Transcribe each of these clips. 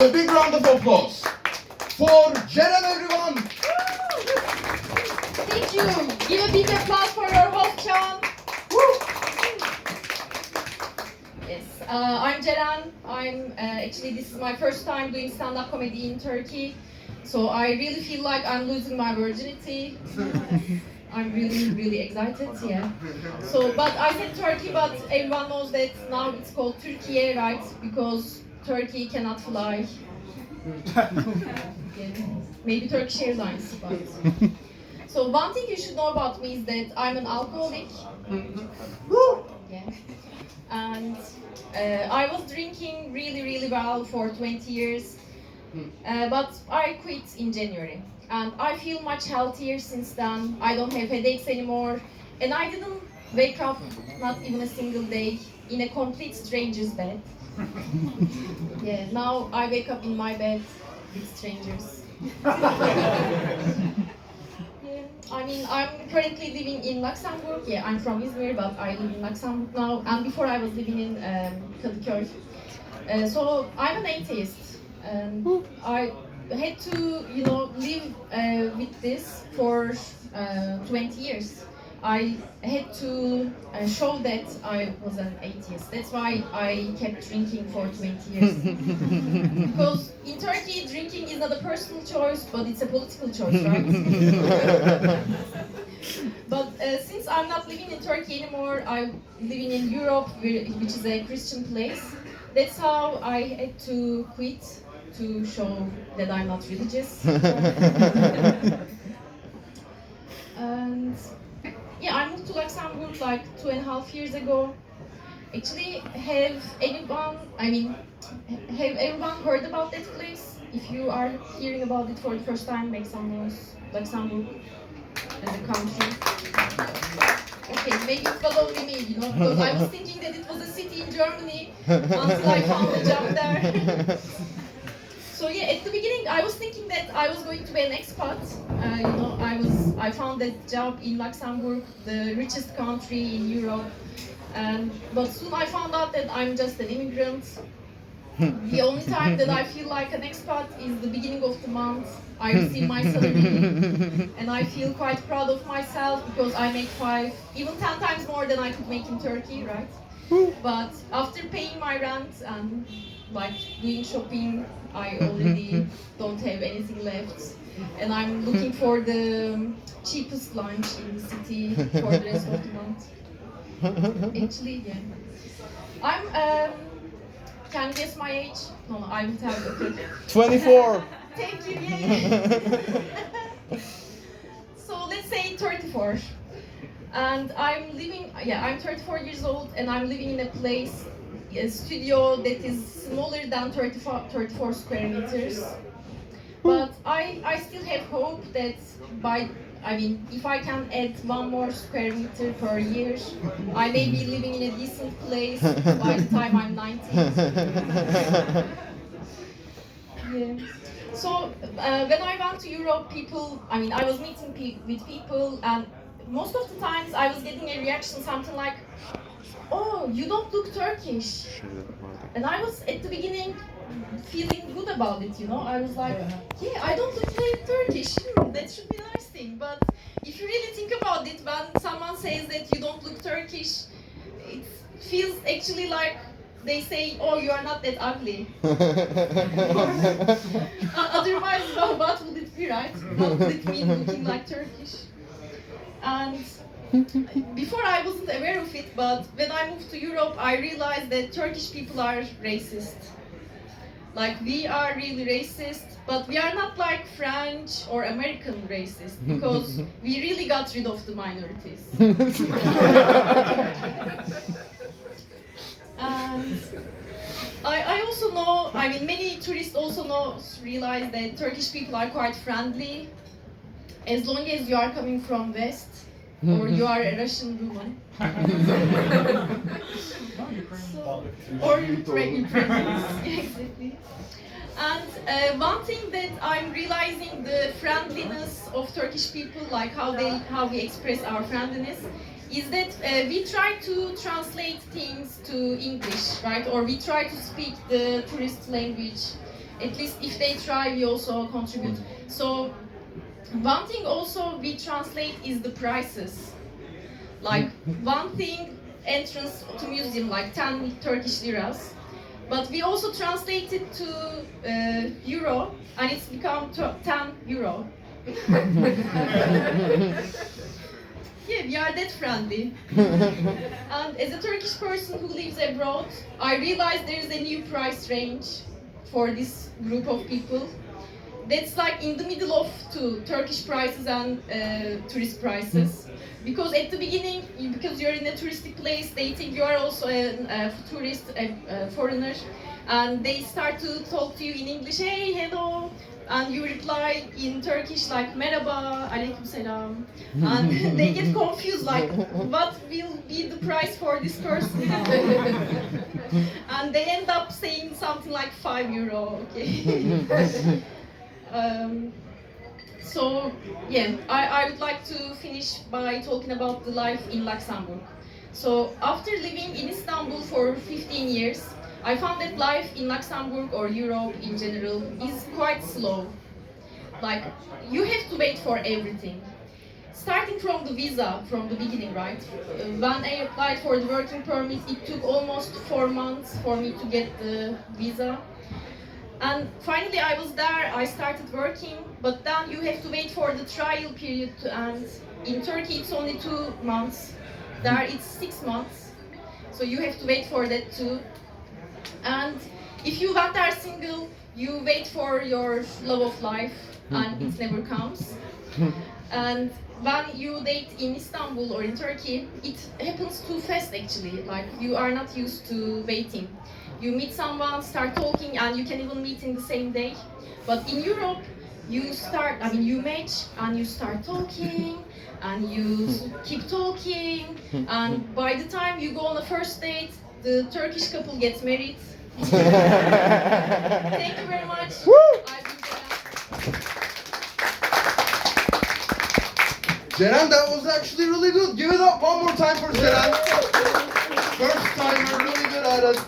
A big round of applause for Ceren, everyone. Thank you. Give a big applause for your host, Cagan. Yes, I'm Ceren. I'm actually this is my first time doing stand-up comedy in Turkey, so I really feel like I'm losing my virginity. I'm really excited. Yeah. So, but I said Turkey, but everyone knows that now it's called Turkiye, right? Because Turkey cannot fly. Yeah. Maybe Turkish Airlines, but. So one thing you should know about me is that I'm an alcoholic. Yeah. And I was drinking really well for 20 years. But I quit in January. And I feel much healthier since then. I don't have headaches anymore. And I didn't wake up, not even a single day, in a complete stranger's bed. Yeah, now I wake up in my bed with strangers. Yeah, I mean, I'm currently living in Luxembourg. Yeah, I'm from Izmir, but I live in Luxembourg now. And before I was living in Kadikoy. So I'm an atheist. I had to, live with this for 20 years. I had to show that I was an atheist. That's why I kept drinking for 20 years. Because in Turkey, drinking is not a personal choice, but it's a political choice, right? But since I'm not living in Turkey anymore, I'm living in Europe, which is a Christian place. That's how I had to quit to show that I'm not religious. And yeah, I moved to Luxembourg like 2.5 years ago. Actually, have everyone heard about that place? If you are hearing about it for the first time, make some noise. Luxembourg as a country. Okay, maybe it was only me, because I was thinking that it was a city in Germany until I found a job there. So yeah, at the beginning I was thinking that I was going to be an expat. I found that job in Luxembourg, the richest country in Europe. But soon I found out that I'm just an immigrant. The only time that I feel like an expat is the beginning of the month. I receive my salary, and I feel quite proud of myself because I make 5, even 10 times more than I could make in Turkey, right? But after paying my rent and like doing shopping, I already don't have anything left. And I'm looking for the cheapest lunch in the city for the rest of the month. Actually, yeah. Can you guess my age? No, I will tell you. Okay. 24. Thank you, yeah. So let's say 34. And I'm 34 years old and I'm living in a studio that is smaller than 34 square meters. But I still have hope that if I can add 1 more square meter per year, I may be living in a decent place by the time I'm 90. Yeah. So when I went to Europe, I was meeting with people, and most of the times I was getting a reaction, something like, "Oh, you don't look Turkish." And I was at the beginning feeling good about it, I was like, yeah, I don't look like Turkish. That should be a nice thing. But if you really think about it, when someone says that you don't look Turkish, it feels actually like they say, "Oh, you are not that ugly." Otherwise, what would it be, right? What would it mean looking like Turkish? And before I wasn't aware of it, but when I moved to Europe, I realized that Turkish people are racist. Like, we are really racist, but we are not like French or American racist, because we really got rid of the minorities. And I also know, many tourists also realize that Turkish people are quite friendly, as long as you are coming from West, or you are a Russian woman. Or Ukrainian, exactly. And one thing that I'm realizing, the friendliness of Turkish people, like how we express our friendliness, is that we try to translate things to English, right? Or we try to speak the tourist language. At least if they try, we also contribute. So one thing also we translate is the prices. Like one thing, entrance to museum like 10 Turkish liras. But we also translate it to euro, and it's become 10 euro. Yeah, we are that friendly. And as a Turkish person who lives abroad, I realized there is a new price range for this group of people. That's like in the middle of two Turkish prices and tourist prices. Because at the beginning, because you're in a touristic place, they think you are also a tourist, a foreigner, and they start to talk to you in English. Hey, hello, and you reply in Turkish like merhaba, aleykümselam, and they get confused like what will be the price for this person now? And they end up saying something like 5 euro. Okay. So yeah, I would like to finish by talking about the life in Luxembourg. So after living in Istanbul for 15 years, I found that life in Luxembourg or Europe in general is quite slow. Like, you have to wait for everything. Starting from the visa, from the beginning, right? When I applied for the working permit, it took almost 4 months for me to get the visa. And finally I was there, I started working, but then you have to wait for the trial period to end. In Turkey it's only 2 months, there it's 6 months. So you have to wait for that too. And if you went there single, you wait for your love of life and it never comes. And when you date in Istanbul or in Turkey, it happens too fast actually, like you are not used to waiting. You meet someone, start talking, and you can even meet in the same day. But in Europe, you match and you start talking, and you keep talking, and by the time you go on a first date, the Turkish couple gets married. Thank you very much. I've been Ceren, that was actually really good. Give it up one more time for Ceren. First timer, really good at it.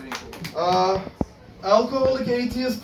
Alcoholic atheist